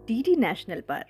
DD national पर।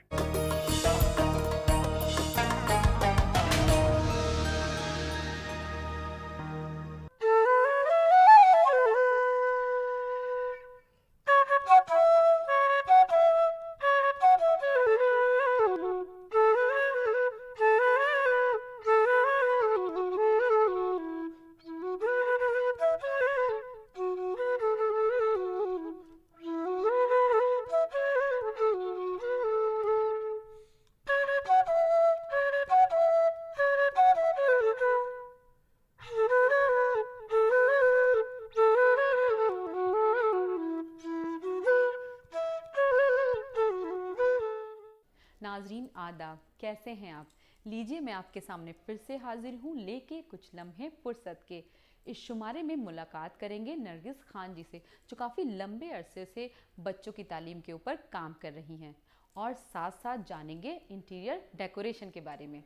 नाजरीन आदाब, कैसे हैं आप? लीजिए मैं आपके सामने फिर से हाजिर हूँ लेके कुछ लम्हे फुर्सत के। इस शुमारे में मुलाकात करेंगे नरगिस खान जी से, जो काफ़ी लंबे अरसे से बच्चों की तालीम के ऊपर काम कर रही हैं, और साथ साथ जानेंगे इंटीरियर डेकोरेशन के बारे में।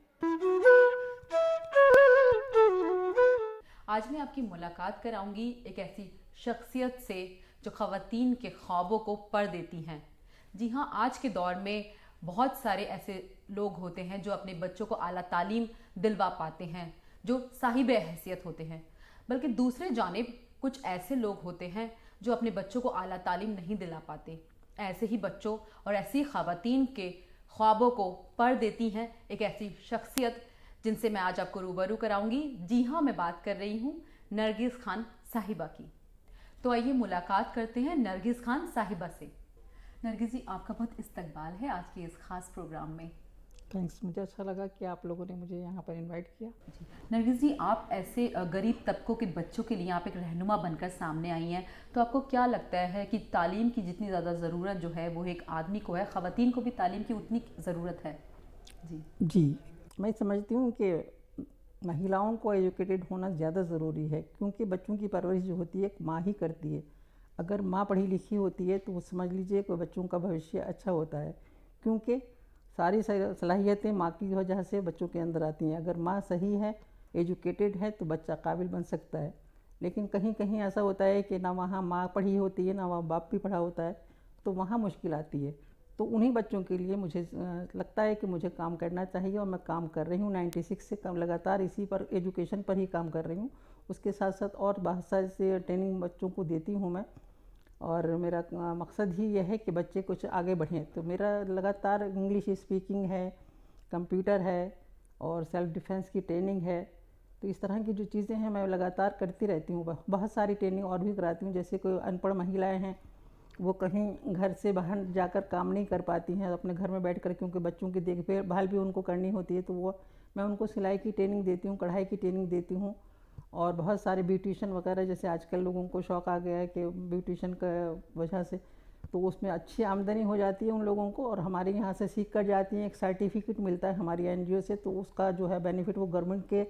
आज मैं आपकी मुलाकात कराऊंगी एक ऐसी शख्सियत से जो ख़वातीन के ख्वाबों को पर देती हैं। जी हाँ, आज के दौर में बहुत सारे ऐसे लोग होते हैं जो अपने बच्चों को आला तालीम दिलवा पाते हैं, जो साहिब हैसियत होते हैं, बल्कि दूसरे जानिब कुछ ऐसे लोग होते हैं जो अपने बच्चों को आला तालीम नहीं दिला पाते। ऐसे ही बच्चों और ऐसी ख़वातीन के ख्वाबों को पर देती हैं एक ऐसी शख्सियत जिनसे मैं आज आपको रूबरू कराऊंगी। जी हाँ, मैं बात कर रही हूँ नरगिस खान साहिबा की। तो आइए मुलाकात करते हैं नरगिस खान साहिबा से। नरगिस जी, आपका बहुत इस्तकबाल है आज के इस खास प्रोग्राम में। थैंक्स, मुझे अच्छा लगा कि आप लोगों ने मुझे यहाँ पर इनवाइट किया। जी नरगिस जी, आप ऐसे गरीब तबकों के बच्चों के लिए आप एक रहनुमा बनकर सामने आई हैं, तो आपको क्या लगता है कि तालीम की जितनी ज़्यादा ज़रूरत जो है वो एक आदमी को है, ख़वातीन को भी तालीम की उतनी ज़रूरत है? जी, मैं समझती हूँ कि महिलाओं को एजुकेटेड होना ज़्यादा ज़रूरी है, क्योंकि बच्चों की परवरिश जो होती है एक माँ ही करती है। अगर माँ पढ़ी लिखी होती है तो वो समझ लीजिए कि बच्चों का भविष्य अच्छा होता है, क्योंकि सारी सलाहियतें माँ की वजह से बच्चों के अंदर आती हैं। अगर माँ सही है, एजुकेटेड है, तो बच्चा काबिल बन सकता है। लेकिन कहीं कहीं ऐसा होता है कि ना वहाँ माँ पढ़ी होती है, ना वहाँ बाप भी पढ़ा होता है, तो वहाँ मुश्किल आती है। तो उन्हीं बच्चों के लिए मुझे लगता है कि मुझे काम करना चाहिए, और मैं काम कर रही हूँ 96 से कम लगातार इसी पर, एजुकेशन पर ही काम कर रही हूँ। उसके साथ साथ और बहुत सारे ट्रेनिंग बच्चों को देती हूँ मैं, और मेरा मकसद ही यह है कि बच्चे कुछ आगे बढ़ें। तो मेरा लगातार इंग्लिश स्पीकिंग है, कंप्यूटर है, और सेल्फ़ डिफेंस की ट्रेनिंग है। तो इस तरह की जो चीज़ें हैं मैं लगातार करती रहती हूँ। बहुत सारी ट्रेनिंग और भी कराती हूँ। जैसे कोई अनपढ़ महिलाएं हैं, वो कहीं घर से बाहर जाकर काम नहीं कर पाती हैं अपने घर में बैठकर, क्योंकि बच्चों की देखभाल भी उनको करनी होती है, तो वो मैं उनको सिलाई की ट्रेनिंग देती हूँ, कढ़ाई की ट्रेनिंग देती हूँ। और बहुत सारे ब्यूटिशन वगैरह, जैसे आजकल लोगों को शौक़ आ गया है कि ब्यूटिशन का वजह से, तो उसमें अच्छी आमदनी हो जाती है उन लोगों को, और हमारे यहाँ से सीख कर जाती हैं, एक सर्टिफिकेट मिलता है हमारी एनजीओ से, तो उसका जो है बेनिफिट वो गवर्नमेंट के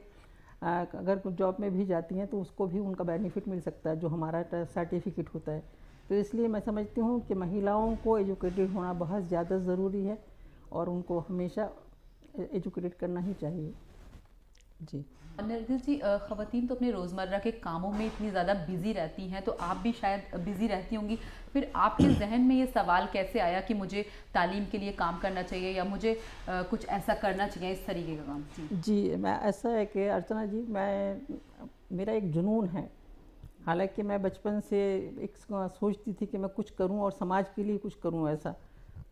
अगर जॉब में भी जाती हैं तो उसको भी उनका बेनिफिट मिल सकता है जो हमारा सर्टिफिकेट होता है। तो इसलिए मैं समझती हूँ कि महिलाओं को एजुकेटेड होना बहुत ज़्यादा ज़रूरी है, और उनको हमेशा एजुकेटेड करना ही चाहिए। जी नरगिस जी, ख़वातीन तो अपने रोज़मर्रा के कामों में इतनी ज़्यादा बिज़ी रहती हैं, तो आप भी शायद बिज़ी रहती होंगी। फिर आपके जहन में ये सवाल कैसे आया कि मुझे तालीम के लिए काम करना चाहिए, या मुझे कुछ ऐसा करना चाहिए, इस तरीके का काम? जी, मैं ऐसा है कि अर्चना जी, मेरा एक जुनून है। हालांकि मैं बचपन से एक सोचती थी कि मैं कुछ करूं और समाज के लिए कुछ करूं ऐसा।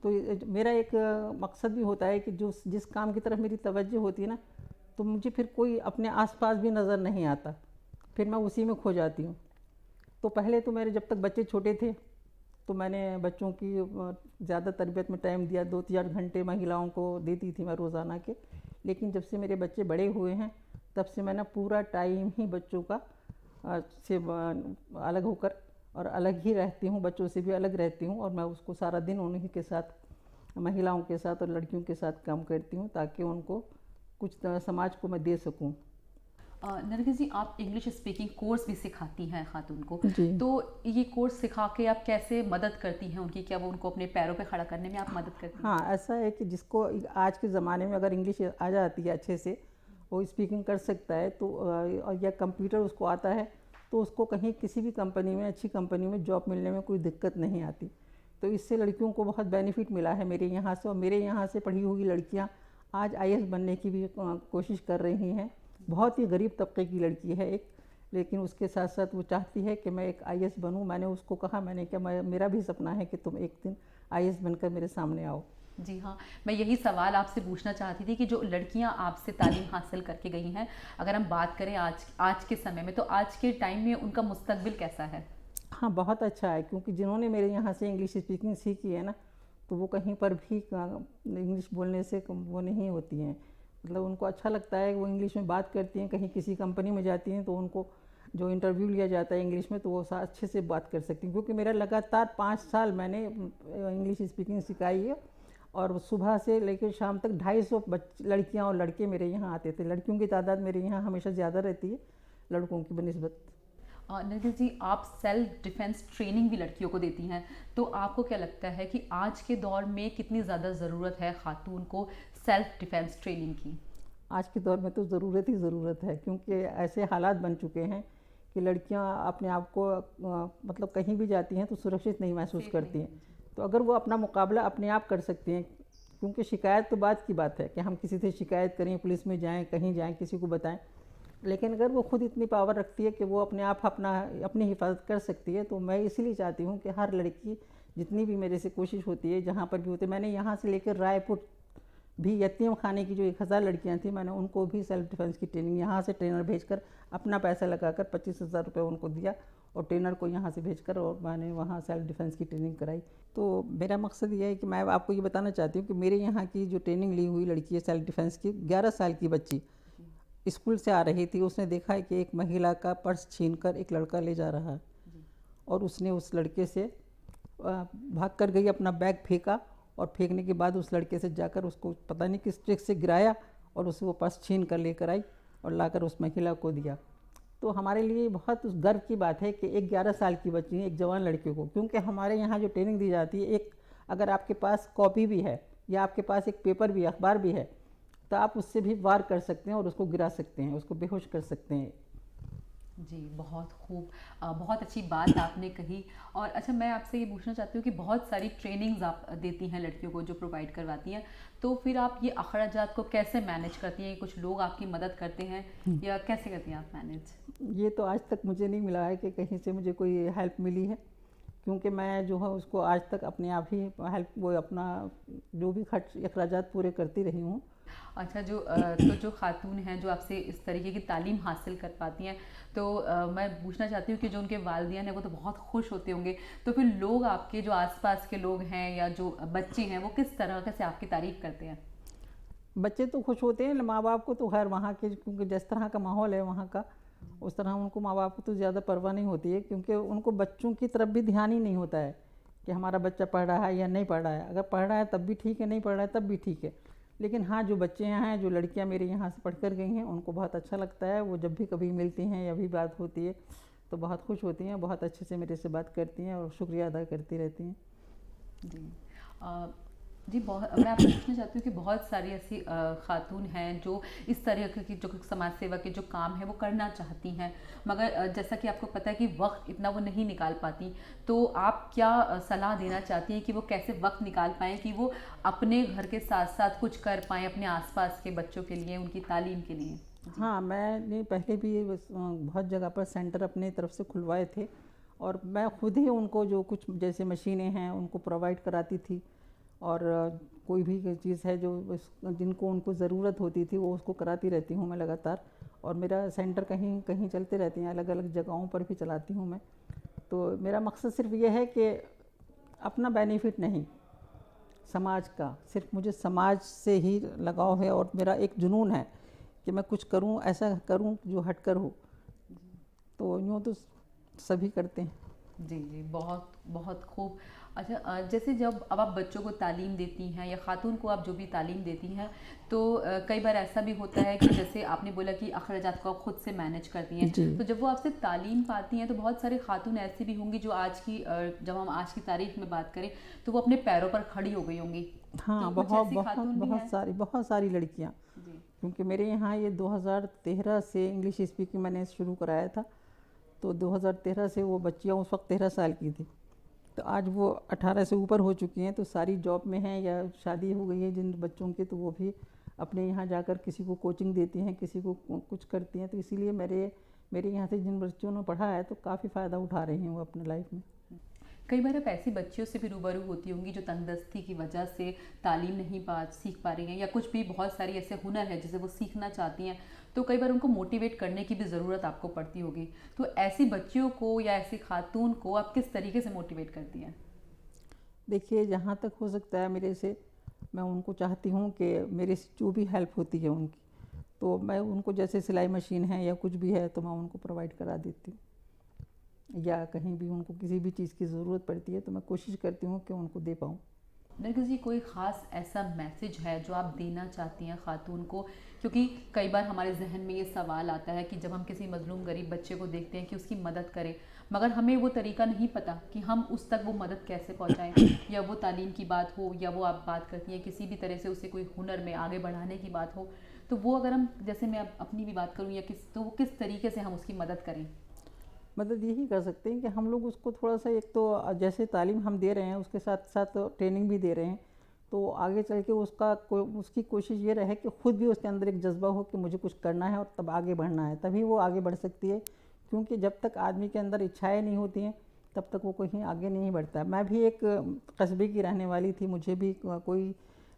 तो मेरा एक मकसद भी होता है कि जो जिस काम की तरफ मेरी तवज्जो होती है ना, तो मुझे फिर कोई अपने आसपास भी नज़र नहीं आता, फिर मैं उसी में खो जाती हूँ। तो पहले तो मेरे जब तक बच्चे छोटे थे तो मैंने बच्चों की ज़्यादा तरबियत में टाइम दिया, 2-4 घंटे महिलाओं को देती थी मैं रोज़ाना के। लेकिन जब से मेरे बच्चे बड़े हुए हैं तब से मैं ना पूरा टाइम ही बच्चों का से अलग होकर और अलग ही रहती हूँ, बच्चों से भी अलग रहती हूँ, और मैं उसको सारा दिन उन्हीं के साथ, महिलाओं के साथ और लड़कियों के साथ काम करती हूँ, ताकि उनको कुछ समाज को मैं दे सकूँ। नरगिस जी, आप इंग्लिश स्पीकिंग कोर्स भी सिखाती हैं खातून को, जी। तो ये कोर्स सिखा के आप कैसे मदद करती हैं उनकी? क्या वो उनको अपने पैरों पे खड़ा करने में आप मदद करती हैं? हाँ, ऐसा है कि जिसको आज के ज़माने में अगर इंग्लिश आ जाती है अच्छे से, वो स्पीकिंग कर सकता है, तो या कंप्यूटर उसको आता है, तो उसको कहीं किसी भी कंपनी में, अच्छी कंपनी में जॉब मिलने में कोई दिक्कत नहीं आती, तो इससे लड़कियों को बहुत बेनिफिट मिला है मेरे यहाँ से, और मेरे यहाँ से पढ़ी हुई लड़कियाँ आज आईएएस बनने की भी कोशिश कर रही हैं। बहुत ही गरीब तबके की लड़की है एक, लेकिन उसके साथ साथ वो चाहती है कि मैं एक आईएएस बनूं। मैंने उसको कहा, मैंने क्या, मेरा भी सपना है कि तुम एक दिन आईएएस बनकर मेरे सामने आओ। जी हाँ, मैं यही सवाल आपसे पूछना चाहती थी कि जो लड़कियां आपसे तालीम हासिल करके गई हैं, अगर हम बात करें आज के समय में, तो आज के टाइम में उनका मुस्तकबिल कैसा है? हाँ, बहुत अच्छा है, क्योंकि जिन्होंने मेरे यहाँ से इंग्लिश स्पीकिंग सीखी है ना, तो वो कहीं पर भी इंग्लिश बोलने से वो नहीं होती हैं। मतलब उनको अच्छा लगता है, वो इंग्लिश में बात करती हैं। कहीं किसी कंपनी में जाती हैं तो उनको जो इंटरव्यू लिया जाता है इंग्लिश में, तो वो अच्छे से बात कर सकती हैं, क्योंकि मेरा लगातार 5 साल मैंने इंग्लिश स्पीकिंग सिखाई है। और सुबह से लेकर शाम तक 250 लड़कियाँ और लड़के मेरे यहाँ आते थे। लड़कियों की तादाद मेरे यहाँ हमेशा ज़्यादा रहती है लड़कों की बनिस्बत। नरगिस जी, आप सेल्फ डिफेंस ट्रेनिंग भी लड़कियों को देती हैं, तो आपको क्या लगता है कि आज के दौर में कितनी ज़्यादा ज़रूरत है खातून को सेल्फ डिफेंस ट्रेनिंग की? आज के दौर में तो ज़रूरत ही ज़रूरत है, क्योंकि ऐसे हालात बन चुके हैं कि लड़कियां अपने आप को मतलब कहीं भी जाती हैं तो सुरक्षित नहीं महसूस करती हैं। तो अगर वो अपना मुकाबला अपने आप कर सकती हैं, क्योंकि शिकायत तो बात की बात है कि हम किसी से शिकायत करें, पुलिस में जाएं, कहीं जाएं, किसी को बताएं, लेकिन अगर वो खुद इतनी पावर रखती है कि वो अपने आप अपनी हिफाजत कर सकती है, तो मैं इसलिए चाहती हूँ कि हर लड़की, जितनी भी मेरे से कोशिश होती है, जहाँ पर भी होती है, मैंने यहाँ से लेकर रायपुर भी यतीम खाने की जो 1000 लड़कियाँ थी, मैंने उनको भी सेल्फ डिफेंस की ट्रेनिंग यहाँ से ट्रेनर भेजकर अपना पैसा लगाकर 25,000 रुपये उनको दिया, और ट्रेनर को यहाँ से भेजकर और मैंने वहाँ सेल्फ डिफेंस की ट्रेनिंग कराई। तो मेरा मकसद ये है कि मैं आपको ये बताना चाहती हूँ कि मेरे यहाँ की जो ट्रेनिंग ली हुई लड़की है सेल्फ डिफेंस की, 11 साल की बच्ची स्कूल से आ रही थी, उसने देखा है कि एक महिला का पर्स छीनकर एक लड़का ले जा रहा है, और उसने उस लड़के से भाग कर गई, अपना बैग फेंका, और फेंकने के बाद उस लड़के से जाकर उसको पता नहीं किस ट्रिक से गिराया, और उसे वो पर्स छीन कर लेकर आई और लाकर उस महिला को दिया। तो हमारे लिए बहुत गर्व की बात है कि एक 11 साल की बच्ची, एक जवान लड़के को, क्योंकि हमारे यहाँ जो ट्रेनिंग दी जाती है, एक अगर आपके पास कॉपी भी है या आपके पास एक पेपर भी, अखबार भी है, तो आप उससे भी वार कर सकते हैं और उसको गिरा सकते हैं, उसको बेहोश कर सकते हैं। जी, बहुत खूब, बहुत अच्छी बात आपने कही। और अच्छा, मैं आपसे ये पूछना चाहती हूँ कि बहुत सारी ट्रेनिंग्स आप देती हैं लड़कियों को, जो प्रोवाइड करवाती हैं, तो फिर आप ये अखराजात को कैसे मैनेज करती हैं? कुछ लोग आपकी मदद करते हैं या कैसे करती हैं आप मैनेज? ये तो आज तक मुझे नहीं मिला है कि कहीं से मुझे कोई हेल्प मिली है, क्योंकि मैं जो है उसको आज तक अपने आप ही हेल्प, वो अपना जो भी खर्च अखराजात पूरे करती रही हूँ। अच्छा, तो जो खातून हैं जो आपसे इस तरीके की तालीम हासिल कर पाती हैं, तो मैं पूछना चाहती हूँ कि जो उनके वालिदैन हैं वो तो बहुत खुश होते होंगे, तो फिर लोग, आपके जो आसपास के लोग हैं या जो बच्चे हैं, वो किस तरह से आपकी तारीफ़ करते हैं? बच्चे तो खुश होते हैं, माँ बाप को तो खैर वहाँ के, क्योंकि जिस तरह का माहौल है वहाँ का, उस तरह उनको माँ बाप को तो ज़्यादा परवाह नहीं होती है, क्योंकि उनको बच्चों की तरफ भी ध्यान ही नहीं होता है कि हमारा बच्चा पढ़ रहा है या नहीं पढ़ रहा है। अगर पढ़ रहा है तब भी ठीक है, नहीं पढ़ रहा है तब भी ठीक है। लेकिन हाँ, जो बच्चे यहाँ हैं, जो लड़कियाँ मेरे यहाँ से पढ़कर गई हैं, उनको बहुत अच्छा लगता है। वो जब भी कभी मिलती हैं या भी बात होती है तो बहुत खुश होती हैं, बहुत अच्छे से मेरे से बात करती हैं और शुक्रिया अदा करती रहती हैं। जी, बहुत, मैं आपसे पूछना चाहती हूँ कि बहुत सारी ऐसी खातून हैं जो इस तरह की जो समाज सेवा के जो काम है वो करना चाहती हैं, मगर जैसा कि आपको पता है कि वक्त इतना वो नहीं निकाल पाती, तो आप क्या सलाह देना चाहती हैं कि वो कैसे वक्त निकाल पाएँ कि वो अपने घर के साथ साथ कुछ कर पाएँ अपने आसपास के बच्चों के लिए, उनकी तालीम के लिए? हाँ, मैंने पहले भी बहुत जगह पर सेंटर अपने तरफ से खुलवाए थे, और मैं खुद ही उनको जो कुछ जैसे मशीनें हैं उनको प्रोवाइड कराती थी, और कोई भी चीज़ है जो जिनको उनको ज़रूरत होती थी वो उसको कराती रहती हूँ मैं लगातार। और मेरा सेंटर कहीं कहीं चलते रहते हैं, अलग अलग जगहों पर भी चलाती हूँ मैं। तो मेरा मकसद सिर्फ ये है कि अपना बेनिफिट नहीं, समाज का, सिर्फ मुझे समाज से ही लगाव है, और मेरा एक जुनून है कि मैं कुछ करूं, ऐसा करूं जो हटकर हो। तो यूँ तो सभी करते हैं। जी जी, बहुत बहुत खूब। अच्छा, जैसे जब अब आप बच्चों को तालीम देती हैं या ख़ातून को आप जो भी तालीम देती हैं, तो कई बार ऐसा भी होता है कि जैसे आपने बोला कि अखराजात को आप खुद से मैनेज करती हैं, तो जब वो आपसे तालीम पाती हैं तो बहुत सारे ख़ातून ऐसी भी होंगी जो जब हम आज की तारीख में बात करें तो वो अपने पैरों पर खड़ी हो गई होंगी। हाँ, तो बहुत सारी लड़कियाँ, क्योंकि मेरे यहाँ ये 2013 से इंग्लिश स्पीकिंग मैंने शुरू कराया था, तो 2013 से वो बच्चियाँ उस वक्त 13 साल की थी, तो आज वो 18 से ऊपर हो चुकी हैं, तो सारी जॉब में हैं या शादी हो गई है जिन बच्चों की, तो वो भी अपने यहाँ जाकर किसी को कोचिंग देती हैं, किसी को कुछ करती हैं। तो इसीलिए मेरे यहाँ से जिन बच्चों ने पढ़ा है तो काफ़ी फ़ायदा उठा रही हैं वो अपने लाइफ में। कई बार आप ऐसी बच्चियों से भी रूबरू होती होंगी जो तंगदस्ती की वजह से तालीम नहीं सीख पा रही हैं, या कुछ भी बहुत सारी ऐसे हुनर है जिसे वो सीखना चाहती हैं, तो कई बार उनको मोटिवेट करने की भी ज़रूरत आपको पड़ती होगी। तो ऐसी बच्चियों को या ऐसी खातून को आप किस तरीके से मोटिवेट करती हैं? देखिए, जहाँ तक हो सकता है मेरे से, मैं उनको चाहती हूँ कि मेरे से जो भी हेल्प होती है उनकी, तो मैं उनको, जैसे सिलाई मशीन है या कुछ भी है तो मैं उनको प्रोवाइड करा देती हूँ, या कहीं भी उनको किसी भी चीज़ की ज़रूरत पड़ती है तो मैं कोशिश करती हूँ कि उनको दे पाऊँ। नरगिस जी, कोई ख़ास ऐसा मैसेज है जो आप देना चाहती हैं खातून को? क्योंकि कई बार हमारे जहन में ये सवाल आता है कि जब हम किसी मजलूम गरीब बच्चे को देखते हैं कि उसकी मदद करें, मगर हमें वो तरीका नहीं पता कि हम उस तक वो मदद कैसे पहुंचाएं, या वो तालीम की बात हो, या वो आप बात करती हैं किसी भी तरह से उसे कोई हुनर में आगे बढ़ाने की बात हो, तो वो अगर हम, जैसे मैं अपनी भी बात करूँ, या तो वो किस तरीके से हम उसकी मदद करें? मदद यही कर सकते हैं कि हम लोग उसको थोड़ा सा, एक तो जैसे तालीम हम दे रहे हैं उसके साथ साथ ट्रेनिंग भी दे रहे हैं, तो आगे चल के उसकी कोशिश ये रहे कि खुद भी उसके अंदर एक जज्बा हो कि मुझे कुछ करना है और तब आगे बढ़ना है, तभी वो आगे बढ़ सकती है। क्योंकि जब तक आदमी के अंदर इच्छाएं नहीं होती हैं तब तक वो कहीं आगे नहीं बढ़ता। मैं भी एक कस्बे की रहने वाली थी, मुझे भी कोई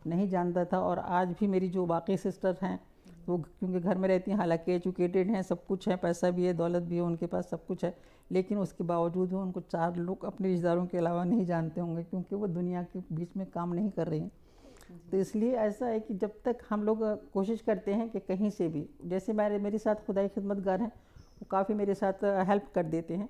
नहीं जानता था, और आज भी मेरी जो बाकी सिस्टर हैं वो क्योंकि घर में रहती हैं, हालांकि एजुकेटेड हैं, सब कुछ है, पैसा भी है, दौलत भी है, उनके पास सब कुछ है, लेकिन उसके बावजूद भी उनको 4 लोग अपने रिश्तेदारों के अलावा नहीं जानते होंगे, क्योंकि वो दुनिया के बीच में काम नहीं कर रही हैं। तो इसलिए ऐसा है कि जब तक हम लोग कोशिश करते हैं कि कहीं से भी, जैसे मेरे साथ खुदाई खिदमतगार हैं, वो काफ़ी मेरे साथ हेल्प कर देते हैं।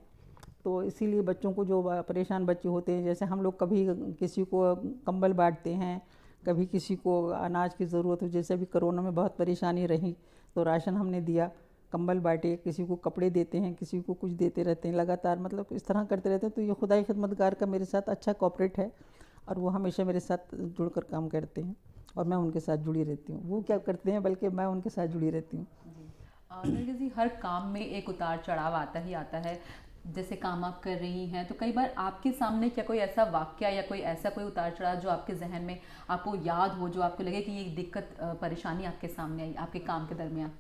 तो इसीलिए बच्चों को, जो परेशान बच्चे होते हैं, जैसे हम लोग कभी किसी को कंबल बांटते हैं, कभी किसी को अनाज की ज़रूरत हो, जैसे अभी कोरोना में बहुत परेशानी रही तो राशन हमने दिया, कंबल बांटे, किसी को कपड़े देते हैं, किसी को कुछ देते रहते हैं, लगातार मतलब इस तरह करते रहते हैं। तो ये खुदाई खिदमतगार का मेरे साथ अच्छा कोऑपरेट है, और वो हमेशा मेरे साथ जुड़कर काम करते हैं, और मैं उनके साथ जुड़ी रहती हूँ। वो क्या करते हैं, बल्कि मैं उनके साथ जुड़ी रहती हूँ। नरगिस जी, हर काम में एक उतार चढ़ाव आता ही आता है। जैसे काम आप कर रही हैं, तो कई बार आपके सामने क्या कोई ऐसा वाक्या या कोई ऐसा कोई उतार चढ़ाव जो आपके जहन में आपको याद हो, जो आपको लगे कि ये दिक्कत परेशानी आपके सामने आई आपके काम के दरमियान?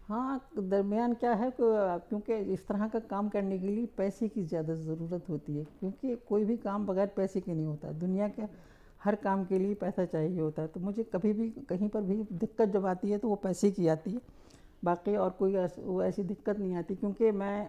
हाँ, दरमियान क्या है, क्योंकि इस तरह का काम करने के लिए पैसे की ज़्यादा ज़रूरत होती है, क्योंकि कोई भी काम बगैर पैसे के नहीं होता। दुनिया के हर काम के लिए पैसा चाहिए होता है। तो मुझे कभी भी कहीं पर भी दिक्कत जब आती है तो वो पैसे की आती है, बाकी और कोई वो ऐसी दिक्कत नहीं आती, क्योंकि मैं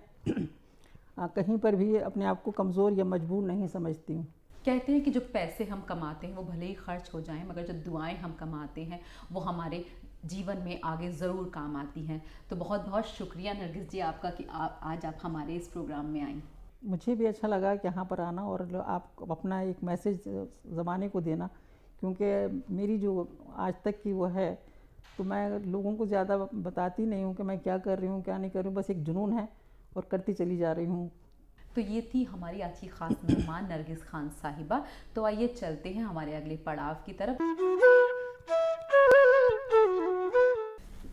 कहीं पर भी अपने आप को कमज़ोर या मजबूर नहीं समझती हूँ। कहते हैं कि जो पैसे हम कमाते हैं वो भले ही खर्च हो जाएं, मगर जो दुआएं हम कमाते हैं वो हमारे जीवन में आगे ज़रूर काम आती हैं। तो बहुत बहुत शुक्रिया नरगिस जी आपका कि आज आप हमारे इस प्रोग्राम में आई। मुझे भी अच्छा लगा कि यहाँ पर आना, और आप अपना एक मैसेज ज़माने को देना, क्योंकि मेरी जो आज तक की वो है, तो मैं लोगों को ज़्यादा बताती नहीं हूँ कि मैं क्या कर रही हूँ क्या नहीं कर रही हूँ, बस एक जुनून है और करती चली जा रही हूँ। तो ये थी हमारी आज की खास मेहमान नरगिस खान साहिबा। तो आइए चलते हैं हमारे अगले पड़ाव की तरफ।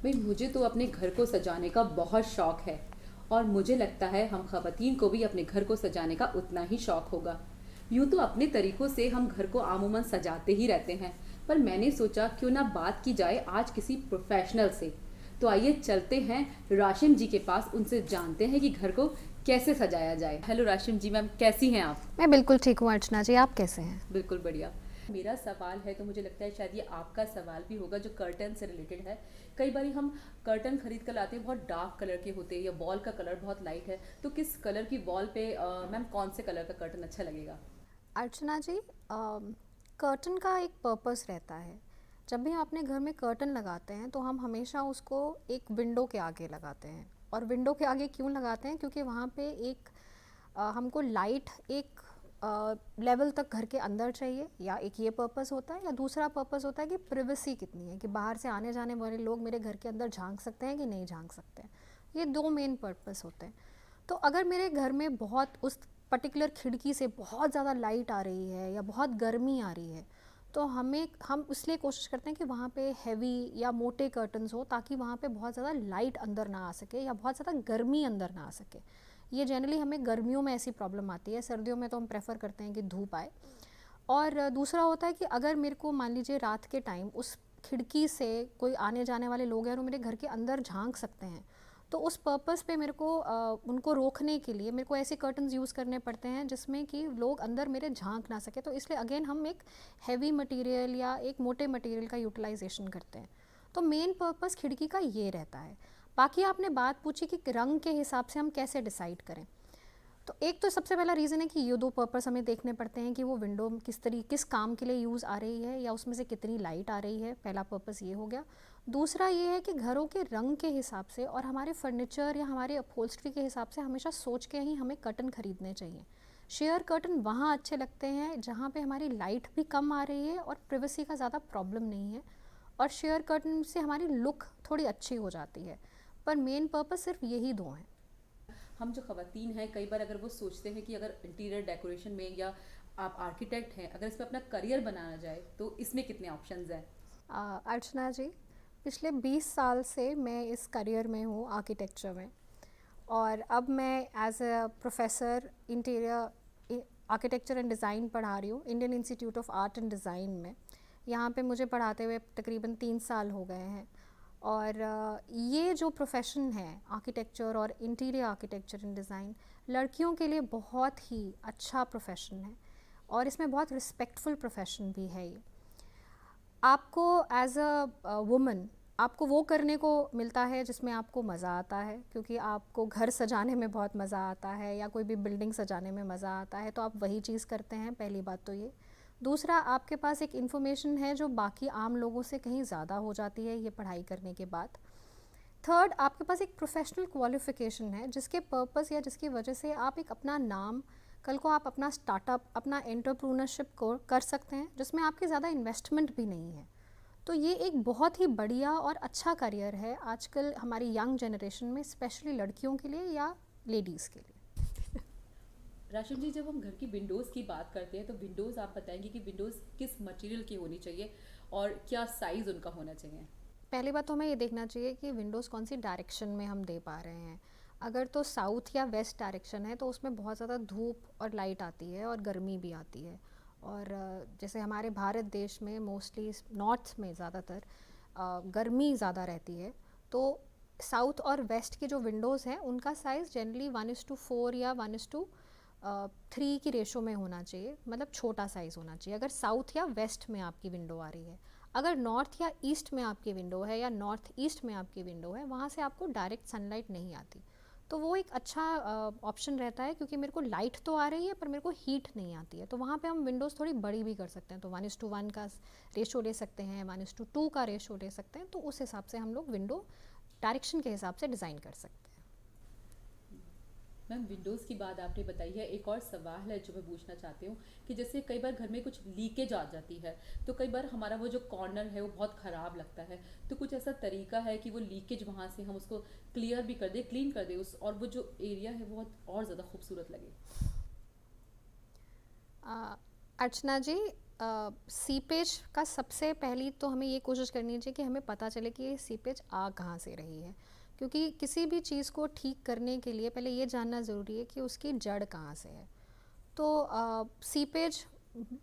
भाई, मुझे तो अपने घर को सजाने का बहुत शौक है, और मुझे लगता है हम ख़वातीन को भी अपने घर को सजाने का उतना ही शौक होगा। यूँ तो अपने तरीक़ों से हम घर को आमूमन सजाते ही रहते हैं, पर मैंने सोचा क्यों ना बात की जाए आज किसी प्रोफेशनल से। तो आइए चलते हैं राशिम जी के पास, उनसे जानते हैं कि घर को कैसे सजाया जाए। हेलो राशिम जी, मैम कैसी हैं आप? मैं बिल्कुल ठीक हूँ अर्चना जी, आप कैसे हैं? बिल्कुल बढ़िया। मेरा सवाल है, तो मुझे लगता है शायद ये आपका सवाल भी होगा, जो कर्टन से रिलेटेड है। कई बार हम कर्टन खरीद कर लाते हैं, बहुत डार्क कलर के होते हैं, या वॉल का कलर बहुत लाइट है, तो किस कलर की वॉल पे मैम कौन से कलर का कर्टन अच्छा लगेगा? अर्चना जी, कर्टन का एक पर्पस रहता है। जब भी हम अपने घर में कर्टन लगाते हैं तो हम हमेशा उसको एक विंडो के आगे लगाते हैं। और विंडो के आगे क्यों लगाते हैं? क्योंकि वहाँ पे एक हमको लाइट एक लेवल तक घर के अंदर चाहिए, या एक ये पर्पस होता है, या दूसरा पर्पस होता है कि प्रिवेसी कितनी है, कि बाहर से आने जाने वाले लोग मेरे घर के अंदर झांक सकते हैं कि नहीं झांक सकते हैं। ये 2 मेन पर्पस होते हैं। तो अगर मेरे घर में बहुत उस पर्टिकुलर खिड़की से बहुत ज़्यादा लाइट आ रही है या बहुत गर्मी आ रही है, तो हम इसलिए कोशिश करते हैं कि वहाँ पे हैवी या मोटे कर्टन्स हो, ताकि वहाँ पे बहुत ज़्यादा लाइट अंदर ना आ सके या बहुत ज़्यादा गर्मी अंदर ना आ सके। ये जनरली हमें गर्मियों में ऐसी प्रॉब्लम आती है, सर्दियों में तो हम प्रेफर करते हैं कि धूप आए। और दूसरा होता है कि अगर मेरे को मान लीजिए रात के टाइम उस खिड़की से कोई आने जाने वाले लोग हैं और वो मेरे घर के अंदर झांक सकते हैं, तो उस पर्पस पे मेरे को उनको रोकने के लिए मेरे को ऐसे कर्टन्स यूज़ करने पड़ते हैं जिसमें कि लोग अंदर मेरे झांक ना सके। तो इसलिए अगेन हम एक हैवी मटेरियल या एक मोटे मटेरियल का यूटिलाइजेशन करते हैं। तो मेन पर्पस खिड़की का ये रहता है। बाकी आपने बात पूछी कि रंग के हिसाब से हम कैसे डिसाइड करें, तो एक तो सबसे पहला रीज़न है कि ये दो पर्पस हमें देखने पड़ते हैं कि वो विंडो किस काम के लिए यूज़ आ रही है या उसमें से कितनी लाइट आ रही है। पहला पर्पस ये हो गया। दूसरा ये है कि घरों के रंग के हिसाब से और हमारे फर्नीचर या हमारे अपहोल्स्ट्री के हिसाब से हमेशा सोच के ही हमें कर्टन ख़रीदने चाहिए। शेयर कर्टन वहाँ अच्छे लगते हैं जहाँ पे हमारी लाइट भी कम आ रही है और प्रिवेसी का ज़्यादा प्रॉब्लम नहीं है, और शेयर कर्टन से हमारी लुक थोड़ी अच्छी हो जाती है। पर मेन पर्पस सिर्फ यही दो हैं। हम जो ख़वातीन हैं कई बार अगर वो सोचते हैं कि अगर इंटीरियर डेकोरेशन में या आप आर्किटेक्ट हैं, अगर इसमें अपना करियर बनाना जाए तो इसमें कितने ऑप्शंस हैं? अर्चना जी, पिछले 20 साल से मैं इस करियर में हूँ आर्किटेक्चर में, और अब मैं as a professor interior architecture and design पढ़ा रही हूँ Indian Institute of Art and Design में। यहाँ पे मुझे पढ़ाते हुए तकरीबन 3 साल हो गए हैं। और ये जो प्रोफेशन है आर्किटेक्चर और इंटीरियर आर्किटेक्चर एंड डिज़ाइन, लड़कियों के लिए बहुत ही अच्छा प्रोफेशन है और इसमें बहुत रिस्पेक्टफुल प्रोफेशन भी है ये। आपको एज अ वुमन आपको वो करने को मिलता है जिसमें आपको मज़ा आता है, क्योंकि आपको घर सजाने में बहुत मज़ा आता है या कोई भी बिल्डिंग सजाने में मज़ा आता है, तो आप वही चीज़ करते हैं। पहली बात तो ये। दूसरा, आपके पास एक इन्फॉर्मेशन है जो बाकी आम लोगों से कहीं ज़्यादा हो जाती है ये पढ़ाई करने के बाद। थर्ड, आपके पास एक प्रोफेशनल क्वालिफ़िकेशन है जिसके पर्पस या जिसकी वजह से आप एक अपना नाम, कल को आप अपना स्टार्टअप, अपना एंटरप्रेन्योरशिप को कर सकते हैं जिसमें आपकी ज़्यादा इन्वेस्टमेंट भी नहीं है। तो ये एक बहुत ही बढ़िया और अच्छा करियर है आजकल हमारी यंग जनरेशन में, स्पेशली लड़कियों के लिए या लेडीज़ के लिए। राशिम जी, जब हम घर की विंडोज़ की बात करते हैं तो विंडोज़ आप बताएंगे कि विंडोज़ किस मटेरियल की होनी चाहिए और क्या साइज़ उनका होना चाहिए? पहली बात तो हमें ये देखना चाहिए कि विंडोज़ कौन सी डायरेक्शन में हम दे पा रहे हैं। अगर तो साउथ या वेस्ट डायरेक्शन है तो उसमें बहुत ज़्यादा धूप और लाइट आती है और गर्मी भी आती है। और जैसे हमारे भारत देश में मोस्टली नॉर्थ में ज़्यादातर गर्मी ज़्यादा रहती है, तो साउथ और वेस्ट की जो विंडोज़ हैं उनका साइज़ जनरली 1:4 या 1:3 की रेशो में होना चाहिए, मतलब छोटा साइज़ होना चाहिए अगर साउथ या वेस्ट में आपकी विंडो आ रही है। अगर नॉर्थ या ईस्ट में आपकी विंडो है या नॉर्थ ईस्ट में आपकी विंडो है, वहाँ से आपको डायरेक्ट सनलाइट नहीं आती, तो वो एक अच्छा ऑप्शन रहता है, क्योंकि मेरे को लाइट तो आ रही है पर मेरे को हीट नहीं आती है। तो वहाँ पे हम विंडोज़ थोड़ी बड़ी भी कर सकते हैं, तो 1:1 का रेशो ले सकते हैं, 1:2 का रेशो ले सकते हैं। तो उस हिसाब से हम लोग विंडो डायरेक्शन के हिसाब से डिज़ाइन कर सकते हैं। मैम, विंडोज़ की बात आपने बताई है, एक और सवाल है जो मैं पूछना चाहती हूँ कि जैसे कई बार घर में कुछ लीकेज आ जाती है तो कई बार हमारा वो जो कॉर्नर है वो बहुत ख़राब लगता है, तो कुछ ऐसा तरीका है कि वो लीकेज वहाँ से हम उसको क्लियर भी कर दें, क्लीन कर दें उस, और वो जो एरिया है वो बहुत और ज़्यादा खूबसूरत लगे? अर्चना जी, सीपेज का सबसे पहली तो हमें ये कोशिश करनी चाहिए कि हमें पता चले कि ये सीपेज आ कहाँ से रही है, क्योंकि किसी भी चीज़ को ठीक करने के लिए पहले ये जानना ज़रूरी है कि उसकी जड़ कहाँ से है। तो सीपेज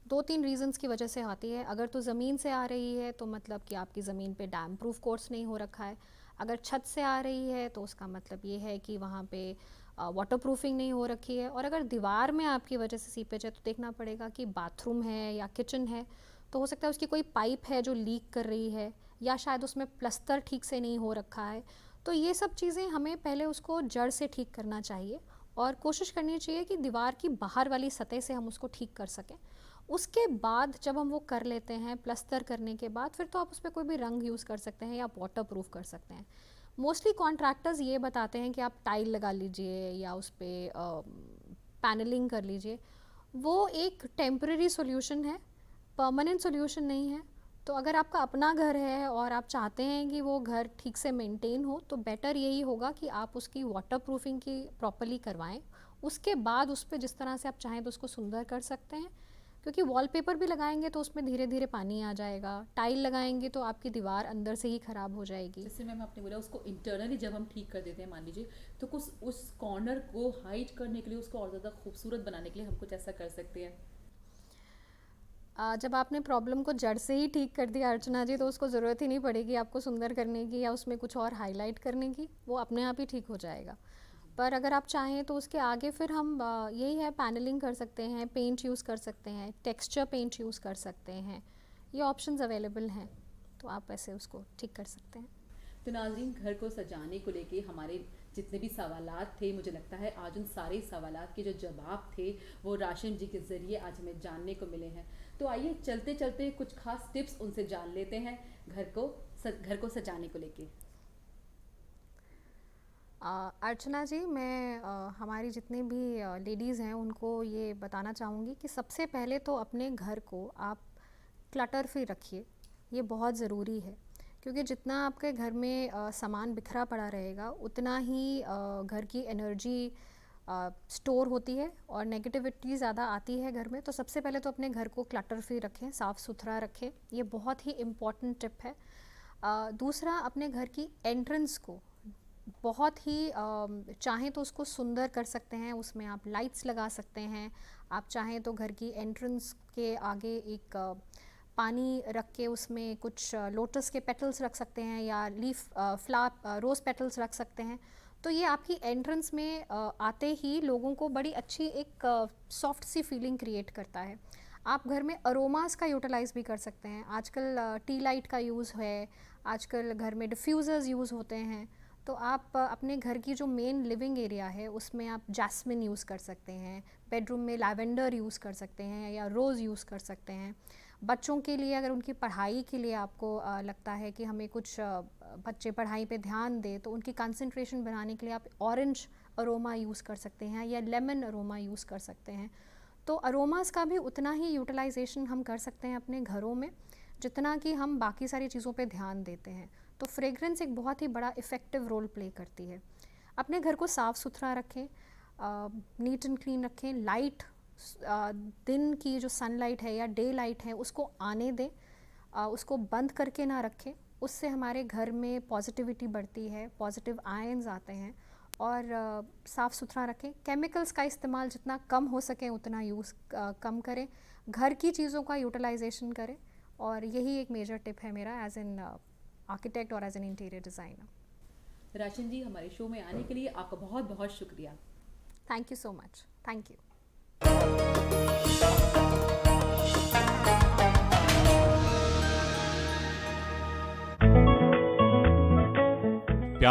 2-3 रीज़न्स की वजह से आती है। अगर तो ज़मीन से आ रही है तो मतलब कि आपकी ज़मीन पे डैम प्रूफ कोर्स नहीं हो रखा है। अगर छत से आ रही है तो उसका मतलब ये है कि वहाँ पे वाटर प्रूफिंग नहीं हो रखी है। और अगर दीवार में आपकी वजह से सीपेज है तो देखना पड़ेगा कि बाथरूम है या किचन है, तो हो सकता है उसकी कोई पाइप है जो लीक कर रही है, या शायद उसमें प्लस्तर ठीक से नहीं हो रखा है। तो ये सब चीज़ें हमें पहले उसको जड़ से ठीक करना चाहिए और कोशिश करनी चाहिए कि दीवार की बाहर वाली सतह से हम उसको ठीक कर सकें। उसके बाद जब हम वो कर लेते हैं, प्लस्तर करने के बाद, फिर तो आप उस पर कोई भी रंग यूज़ कर सकते हैं या वाटर प्रूफ कर सकते हैं। मोस्टली कॉन्ट्रैक्टर्स ये बताते हैं कि आप टाइल लगा लीजिए या उस पर पैनलिंग कर लीजिए। वो एक टेम्परेरी सॉल्यूशन है, परमानेंट सॉल्यूशन नहीं है। तो अगर आपका अपना घर है और आप चाहते हैं कि वो घर ठीक से मेंटेन हो, तो बेटर यही होगा कि आप उसकी वाटर प्रूफिंग की प्रॉपर्ली करवाएं। उसके बाद उस पर जिस तरह से आप चाहें तो उसको सुंदर कर सकते हैं। क्योंकि वॉलपेपर भी लगाएंगे तो उसमें धीरे धीरे पानी आ जाएगा, टाइल लगाएंगे तो आपकी दीवार अंदर से ही ख़राब हो जाएगी। जैसे मैम आपने बोला उसको इंटरनली जब हम ठीक कर देते हैं मान लीजिए, तो कुछ उस कॉर्नर को हाइड करने के लिए, उसको और ज़्यादा खूबसूरत बनाने के लिए हम कुछ ऐसा कर सकते हैं? जब आपने प्रॉब्लम को जड़ से ही ठीक कर दिया अर्चना जी, तो उसको ज़रूरत ही नहीं पड़ेगी आपको सुंदर करने की या उसमें कुछ और हाईलाइट करने की, वो अपने आप ही ठीक हो जाएगा। पर अगर आप चाहें तो उसके आगे फिर हम यही है, पैनलिंग कर सकते हैं, पेंट यूज़ कर सकते हैं, टेक्सचर पेंट यूज़ कर सकते हैं, ये ऑप्शंस अवेलेबल हैं, तो आप ऐसे उसको ठीक कर सकते हैं। तो नाज़रीन, घर को सजाने को लेके हमारे जितने भी सवालात थे, मुझे लगता है आज उन सारे सवालात के जो जवाब थे वो राशिम जी के ज़रिए आज हमें जानने को मिले हैं। तो आइए चलते चलते कुछ खास टिप्स उनसे जान लेते हैं घर को सजाने को लेके। अर्चना जी, मैं हमारी जितनी भी लेडीज़ हैं उनको ये बताना चाहूँगी कि सबसे पहले तो अपने घर को आप क्लटर फ्री रखिए, ये बहुत ज़रूरी है। क्योंकि जितना आपके घर में सामान बिखरा पड़ा रहेगा उतना ही घर की एनर्जी स्टोर होती है और नेगेटिविटी ज़्यादा आती है घर में। तो सबसे पहले तो अपने घर को क्लटर फ्री रखें, साफ़ सुथरा रखें, ये बहुत ही इम्पॉर्टेंट टिप है। दूसरा, अपने घर की एंट्रेंस को बहुत ही चाहें तो उसको सुंदर कर सकते हैं, उसमें आप लाइट्स लगा सकते हैं। आप चाहें तो घर की एंट्रेंस के आगे एक पानी रख के उसमें कुछ लोटस के पेटल्स रख सकते हैं या रोज़ पेटल्स रख सकते हैं। तो ये आपकी एंट्रेंस में आते ही लोगों को बड़ी अच्छी एक सॉफ्ट सी फीलिंग क्रिएट करता है। आप घर में अरोमास का यूटिलाइज़ भी कर सकते हैं। आजकल टी लाइट का यूज़ है, आजकल घर में डिफ्यूज़र्स यूज़ होते हैं। तो आप अपने घर की जो मेन लिविंग एरिया है उसमें आप जैस्मिन यूज़ कर सकते हैं, बेडरूम में लैवेंडर यूज़ कर सकते हैं या रोज़ यूज़ कर सकते हैं। बच्चों के लिए अगर उनकी पढ़ाई के लिए आपको लगता है कि हमें कुछ बच्चे पढ़ाई पे ध्यान दें, तो उनकी कंसंट्रेशन बनाने के लिए आप ऑरेंज अरोमा यूज़ कर सकते हैं या लेमन अरोमा यूज़ कर सकते हैं। तो अरोमास का भी उतना ही यूटिलाइजेशन हम कर सकते हैं अपने घरों में जितना कि हम बाकी सारी चीज़ों पे ध्यान देते हैं। तो फ्रेगरेंस एक बहुत ही बड़ा इफ़ेक्टिव रोल प्ले करती है। अपने घर को साफ़ सुथरा रखें, नीट एंड क्लीन रखें। लाइट, दिन की जो सनलाइट है या डे लाइट है उसको आने दें, उसको बंद करके ना रखें। उससे हमारे घर में पॉजिटिविटी बढ़ती है, पॉजिटिव आयंस आते हैं। और साफ़ सुथरा रखें। केमिकल्स का इस्तेमाल जितना कम हो सके उतना यूज़ कम करें। घर की चीज़ों का यूटिलाइजेशन करें। और यही एक मेजर टिप है मेरा एज एन आर्किटेक्ट और एज एन इंटीरियर डिज़ाइनर। राशिम जी, हमारे शो में आने के लिए आपका बहुत बहुत शुक्रिया। Thank you so much. Thank you.